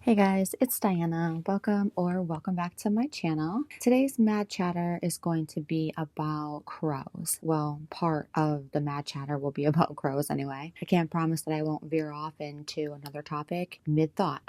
Hey guys, it's Diana. Welcome back to my channel. Today's Mad Chatter is going to be about crows. Well, part of the Mad Chatter will be about crows anyway. I can't promise that I won't veer off into another topic mid-thought,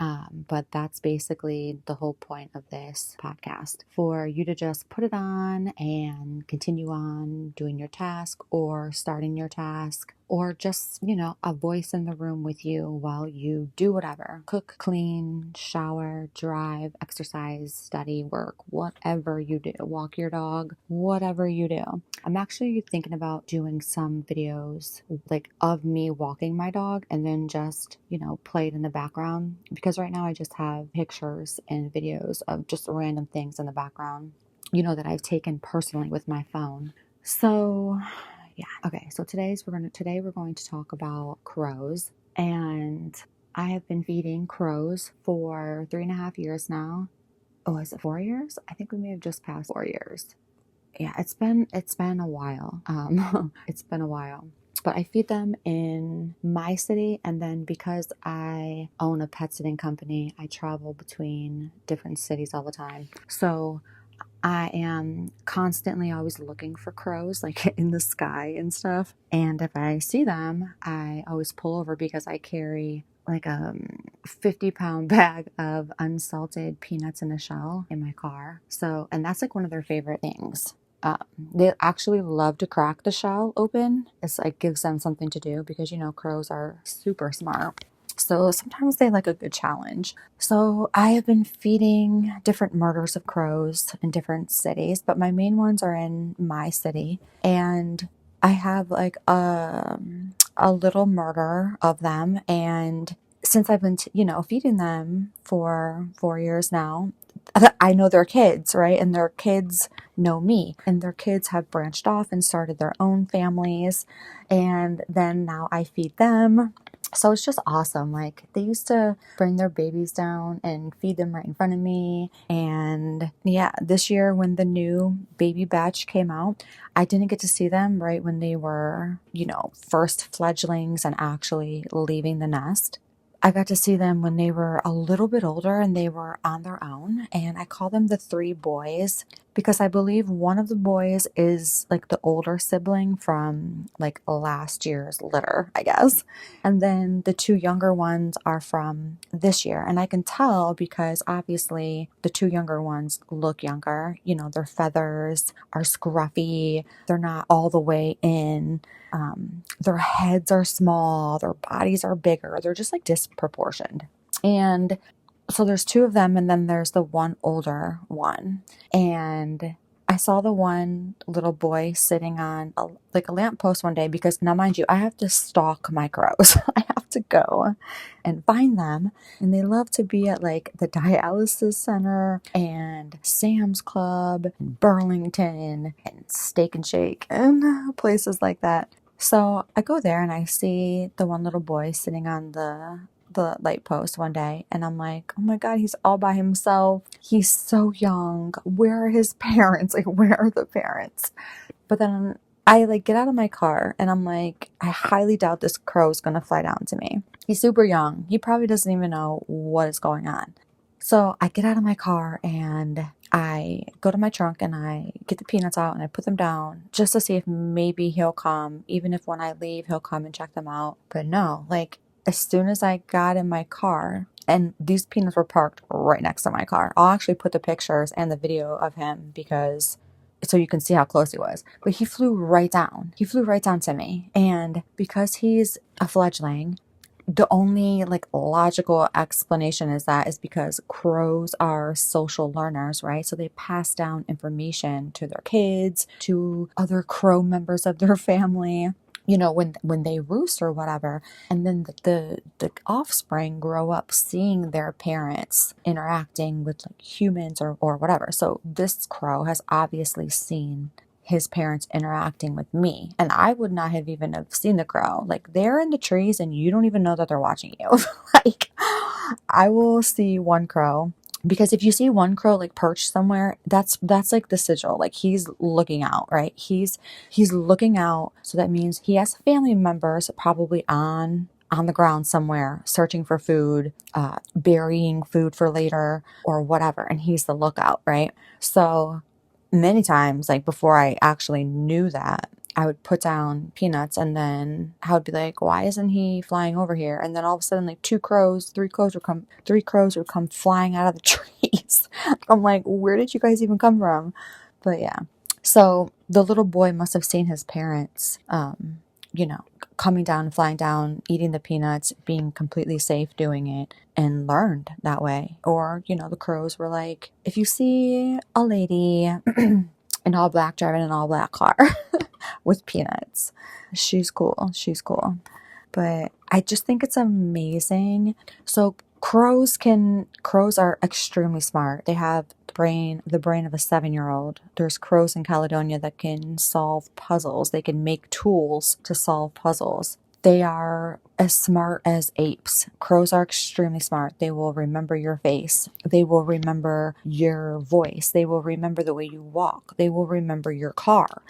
but that's basically the whole point of this podcast, for you to just put it on and continue on doing your task or starting your task, or just, a voice in the room with you while you do whatever. Cook, clean, shower, drive, exercise, study, work, whatever you do. Walk your dog, whatever you do. I'm actually thinking about doing some videos like of me walking my dog and then just, play it in the background, because right now I just have pictures and videos of just random things in the background, that I've taken personally with my phone. So yeah. Okay. So today we're going to talk about crows, and I have been feeding crows for 3.5 years now. Oh, is it 4 years? I think we may have just passed 4 years. Yeah, it's been a while. It's been a while. But I feed them in my city, and then because I own a pet sitting company, I travel between different cities all the time. So I am constantly always looking for crows, like in the sky and stuff. And if I see them, I always pull over, because I carry like a 50-pound bag of unsalted peanuts in a shell in my car. So, and that's like one of their favorite things. They actually love to crack the shell open. It's like gives them something to do, because crows are super smart. So sometimes they like a good challenge. So I have been feeding different murders of crows in different cities, but my main ones are in my city. And I have like a little murder of them. And since I've been, feeding them for 4 years now, I know their kids, right? And their kids know me, and their kids have branched off and started their own families. And then now I feed them. So it's just awesome. Like, they used to bring their babies down and feed them right in front of me. And yeah, this year when the new baby batch came out, I didn't get to see them right when they were, first fledglings and actually leaving the nest. I got to see them when they were a little bit older and they were on their own. And I call them the three boys, because I believe one of the boys is like the older sibling from like last year's litter, I guess. And then the two younger ones are from this year. And I can tell because obviously the two younger ones look younger. Their feathers are scruffy. They're not all the way in. Their heads are small, their bodies are bigger, they're just like disproportioned. And so there's two of them, and then there's the one older one. And I saw the one little boy sitting on a lamppost one day, because now mind you, I have to stalk my crows. I have to go and find them, and they love to be at like the dialysis center and Sam's Club and Burlington and Steak and Shake and places like that. So I go there and I see the one little boy sitting on the light post one day, and I'm like, oh my God, he's all by himself. He's so young. Where are his parents? Like, where are the parents? But then I like get out of my car and I'm like, I highly doubt this crow is gonna fly down to me. He's super young. He probably doesn't even know what is going on. So I get out of my car and I go to my trunk and I get the peanuts out and I put them down just to see if maybe he'll come. Even if when I leave, he'll come and check them out. But no, like as soon as I got in my car, and these peanuts were parked right next to my car. I'll actually put the pictures and the video of him, because so you can see how close he was. But he flew right down. He flew right down to me. And because he's a fledgling, the only like logical explanation is because crows are social learners, right? So they pass down information to their kids, to other crow members of their family, when they roost or whatever. And then the offspring grow up seeing their parents interacting with like humans or whatever. So this crow has obviously seen his parents interacting with me, and I would not have even have seen the crow. Like, they're in the trees and you don't even know that they're watching you. Like, I will see one crow, because if you see one crow like perched somewhere, that's like the sigil. Like, he's looking out, right? He's looking out. So that means he has family members probably on on the ground somewhere, searching for food, burying food for later, or whatever. And he's the lookout, right? So many times, like before I actually knew that, I would put down peanuts and then I would be like, why isn't he flying over here? And then all of a sudden, like three crows would come flying out of the trees. I'm like, where did you guys even come from? But yeah. So the little boy must have seen his parents, coming down, flying down, eating the peanuts, being completely safe doing it, and learned that way. Or, the crows were like, if you see a lady in all black driving an all black car with peanuts, she's cool. She's cool. But I just think it's amazing. So crows are extremely smart. They have the brain of a 7-year-old. There's crows in Caledonia that can solve puzzles. They can make tools to solve puzzles. They are as smart as apes. Crows are extremely smart. They will remember your face. They will remember your voice. They will remember the way you walk. They will remember your car.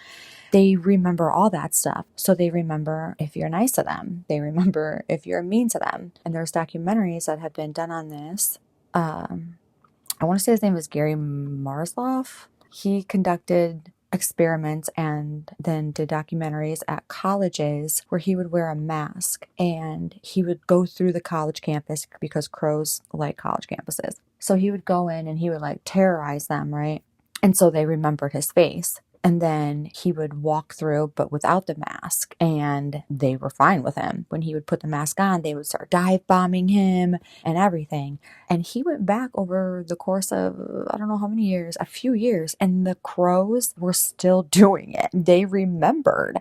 They remember all that stuff. So they remember if you're nice to them. They remember if you're mean to them. And there's documentaries that have been done on this. I want to say his name is Gary Marsloff. He conducted experiments and then did documentaries at colleges where he would wear a mask and he would go through the college campus because crows like college campuses. So he would go in and he would like terrorize them, right? And so they remembered his face. And then he would walk through, but without the mask, and they were fine with him. When he would put the mask on, they would start dive bombing him and everything. And he went back over the course of, I don't know how many years, a few years, and the crows were still doing it. They remembered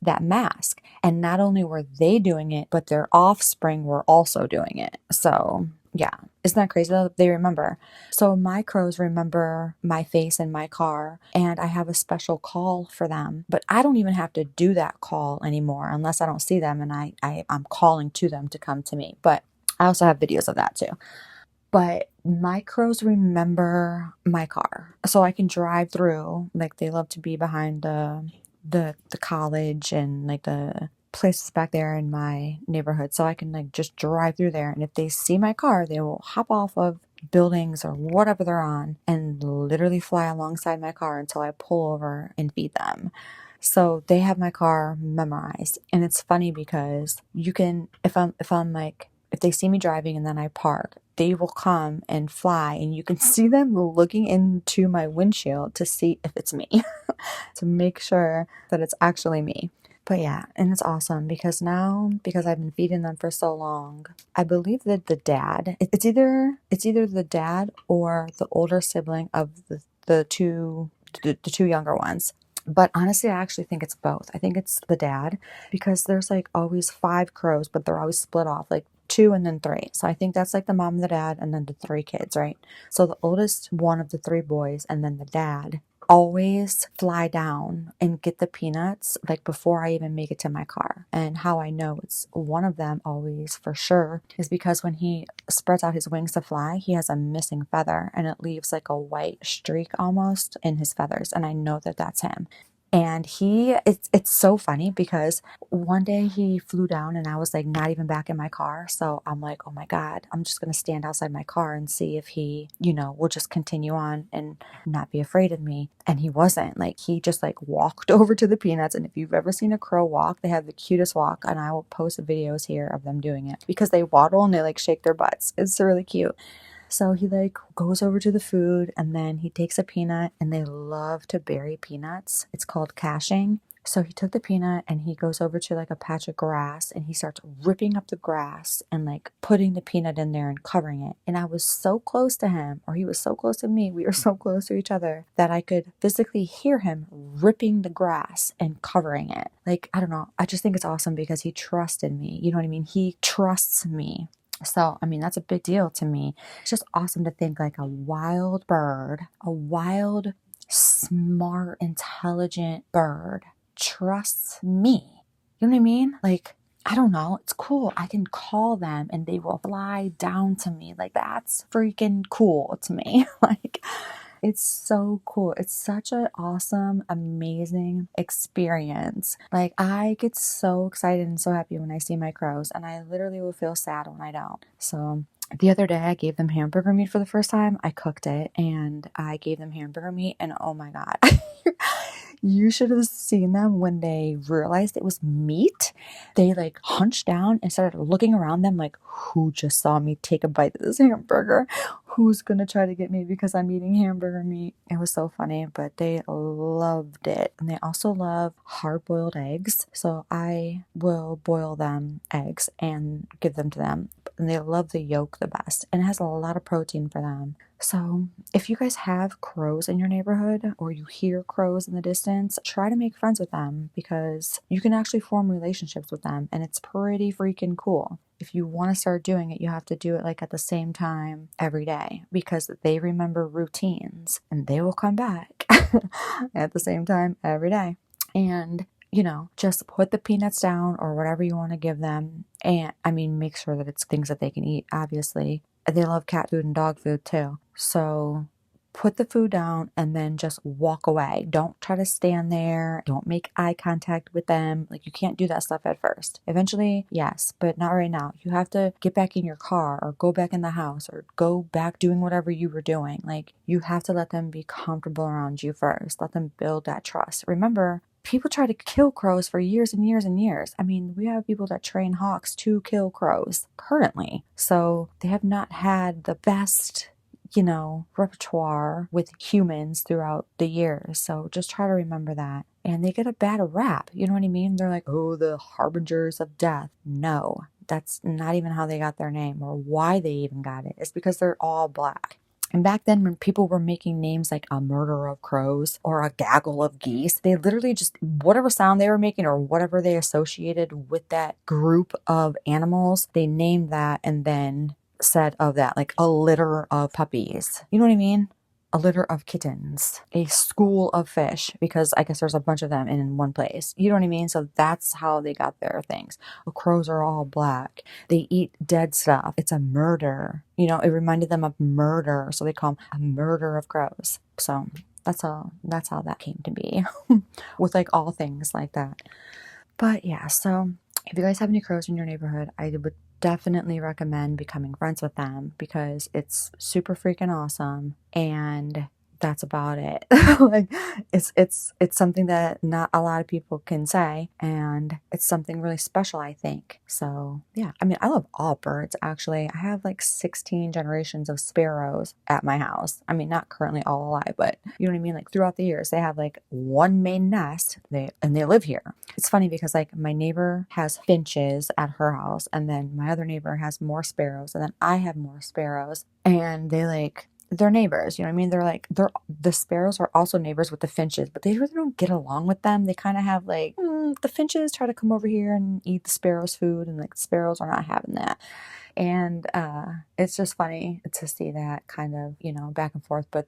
that mask. And not only were they doing it, but their offspring were also doing it. So yeah, isn't that crazy that they remember? So my crows remember my face in my car, and I have a special call for them. But I don't even have to do that call anymore unless I don't see them and I'm calling to them to come to me. But I also have videos of that too. But my crows remember my car. So I can drive through, like they love to be behind the college and like the places back there in my neighborhood, so I can like just drive through there, and if they see my car, they will hop off of buildings or whatever they're on and literally fly alongside my car until I pull over and feed them. So they have my car memorized. And it's funny because you can, if they see me driving and then I park, they will come and fly and you can see them looking into my windshield to see if it's me, to make sure that it's actually me. But yeah, and it's awesome because I've been feeding them for so long, I believe that the dad, it's either the dad or the older sibling of the two younger ones. But honestly, I actually think it's both. I think it's the dad because there's like always 5 crows, but they're always split off, like 2 and then 3. So I think that's like the mom and the dad and then the 3 kids, right? So the oldest one of the 3 boys and then the dad always fly down and get the peanuts like before I even make it to my car. And how I know it's one of them always for sure is because when he spreads out his wings to fly, he has a missing feather and it leaves like a white streak almost in his feathers, and I know that that's him. And it's so funny because one day he flew down and I was like not even back in my car. So I'm like, oh my God, I'm just going to stand outside my car and see if he, will just continue on and not be afraid of me. And he wasn't. Like he just like walked over to the peanuts. And if you've ever seen a crow walk, they have the cutest walk. And I will post videos here of them doing it because they waddle and they like shake their butts. It's really cute. So he like goes over to the food and then he takes a peanut, and they love to bury peanuts. It's called caching. So he took the peanut and he goes over to like a patch of grass and he starts ripping up the grass and like putting the peanut in there and covering it. And I was so close to him, or he was so close to me, we were so close to each other that I could physically hear him ripping the grass and covering it. Like, I don't know. I just think it's awesome because he trusted me. You know what I mean? He trusts me. So, I mean, that's a big deal to me. It's just awesome to think like a wild bird, a wild, smart, intelligent bird trusts me. You know what I mean? Like, I don't know. It's cool. I can call them and they will fly down to me. Like, that's freaking cool to me. Like, It's so cool. It's such an awesome, amazing experience. Like, I get so excited and so happy when I see my crows, and I literally will feel sad when I don't. So, the other day I gave them hamburger meat for the first time. I cooked it and I gave them hamburger meat, and oh my God. You should have seen them when they realized it was meat. They like hunched down and started looking around them like, who just saw me take a bite of this hamburger? Who's gonna try to get me because I'm eating hamburger meat? It was so funny, but they loved it. And they also love hard-boiled eggs. So I will boil them eggs and give them to them. And they love the yolk the best. And it has a lot of protein for them. So if you guys have crows in your neighborhood or you hear crows in the distance, try to make friends with them because you can actually form relationships with them, and it's pretty freaking cool. If you want to start doing it, you have to do it like at the same time every day because they remember routines and they will come back at the same time every day. And just put the peanuts down or whatever you want to give them. And I mean, make sure that it's things that they can eat, obviously. They love cat food and dog food too. So put the food down and then just walk away. Don't try to stand there. Don't make eye contact with them. Like, you can't do that stuff at first. Eventually, yes, but not right now. You have to get back in your car or go back in the house or go back doing whatever you were doing. Like, you have to let them be comfortable around you first. Let them build that trust. Remember, people try to kill crows for years and years and years. I mean, we have people that train hawks to kill crows currently. So they have not had the best, repertoire with humans throughout the years. So just try to remember that. And they get a bad rap. You know what I mean? They're like, oh, the harbingers of death. No, that's not even how they got their name or why they even got it. It's because they're all black. And back then, when people were making names like a murder of crows or a gaggle of geese, they literally just, whatever sound they were making or whatever they associated with that group of animals, they named that and then said of that, like a litter of puppies. You know what I mean? A litter of kittens, a school of fish, because I guess there's a bunch of them in one place. You know what I mean? So that's how they got their things. The crows are all black. They eat dead stuff. It's a murder. It reminded them of murder. So they call them a murder of crows. So that's how that came to be with like all things like that. But yeah, so if you guys have any crows in your neighborhood, I would definitely recommend becoming friends with them because it's super freaking awesome, and that's about it. Like, it's something that not a lot of people can say, and it's something really special, I think. So yeah, I mean, I love all birds actually. I have like 16 generations of sparrows at my house. I mean, not currently all alive, but you know what I mean? Like, throughout the years, they have like one main nest. They live here. It's funny because like my neighbor has finches at her house, and then my other neighbor has more sparrows, and then I have more sparrows, and they're neighbors, you know what I mean? The sparrows are also neighbors with the finches, but they really don't get along with them. They kind of have like, the finches try to come over here and eat the sparrows' food, and like the sparrows are not having that. And it's just funny to see that kind of, back and forth, but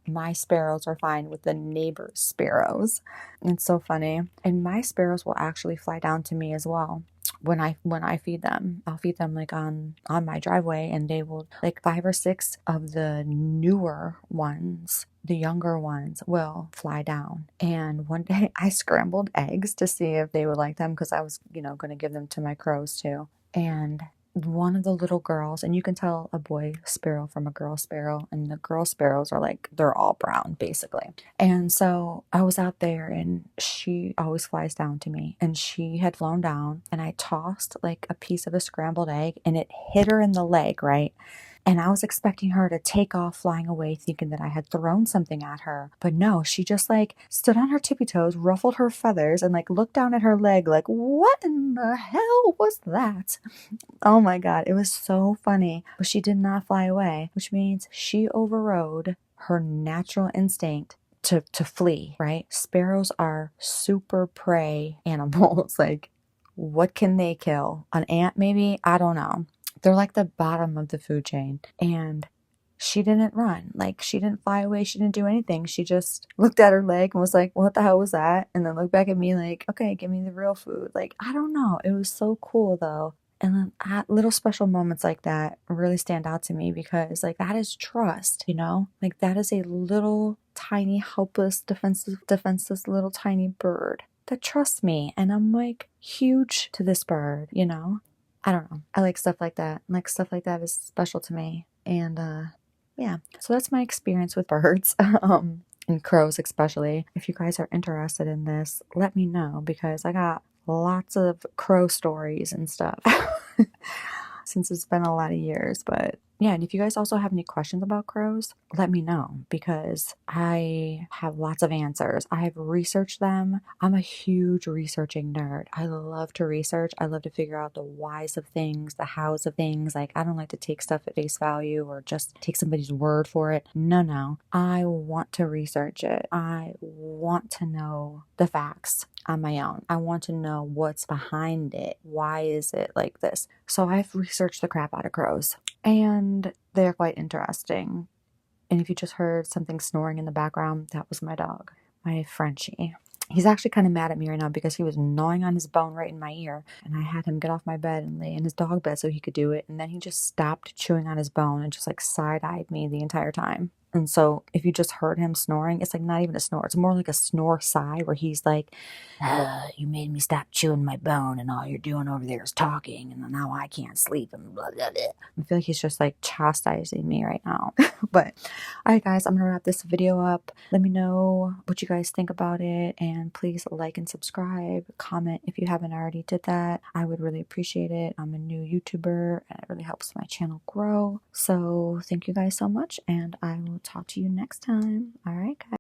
my sparrows are fine with the neighbor's sparrows. It's so funny. And my sparrows will actually fly down to me as well. When I feed them, I'll feed them like on my driveway, and they will, like 5 or 6 of the newer ones, the younger ones, will fly down. And one day I scrambled eggs to see if they would like them because I was, going to give them to my crows too. And one of the little girls, and you can tell a boy sparrow from a girl sparrow, and the girl sparrows are like, they're all brown basically. And so I was out there, and she always flies down to me, and she had flown down, and I tossed like a piece of a scrambled egg, and it hit her in the leg, right? And I was expecting her to take off flying away, thinking that I had thrown something at her. But no, she just like stood on her tippy toes, ruffled her feathers, and like looked down at her leg like, what in the hell was that? Oh my God, it was so funny. But she did not fly away, which means she overrode her natural instinct to flee, right? Sparrows are super prey animals. Like, what can they kill? An ant, maybe? I don't know. They're like the bottom of the food chain. And she didn't run. Like, she didn't fly away. She didn't do anything. She just looked at her leg and was like, what the hell was that? And then looked back at me like, okay, give me the real food. Like, I don't know. It was so cool though. And then little special moments like that really stand out to me because, like, that is trust, you know? Like, that is a little tiny, helpless, defenseless little tiny bird that trusts me. And I'm like huge to this bird, you know? I don't know. I like stuff like that. Like, stuff like that is special to me. And, yeah. So that's my experience with birds. And crows especially. If you guys are interested in this, let me know because I got lots of crow stories and stuff since it's been a lot of years. But yeah, and if you guys also have any questions about crows, let me know because I have lots of answers. I have researched them. I'm a huge researching nerd. I love to research. I love to figure out the whys of things, the hows of things. Like, I don't like to take stuff at face value or just take somebody's word for it. No. I want to research it. I want to know the facts on my own. I want to know what's behind it. Why is it like this? So I've researched the crap out of crows and they're quite interesting. And if you just heard something snoring in the background, that was my dog, my Frenchie. He's actually kind of mad at me right now because he was gnawing on his bone right in my ear. And I had him get off my bed and lay in his dog bed so he could do it. And then he just stopped chewing on his bone and just like side-eyed me the entire time. And so if you just heard him snoring, it's like not even a snore. It's more like a snore sigh where he's like, you made me stop chewing my bone and all you're doing over there is talking and now I can't sleep and blah, blah, blah. I feel like he's just like chastising me right now. But all right, guys, I'm going to wrap this video up. Let me know what you guys think about it. And please like and subscribe, comment if you haven't already did that. I would really appreciate it. I'm a new YouTuber and it really helps my channel grow. So thank you guys so much and I will talk to you next time. All right, guys.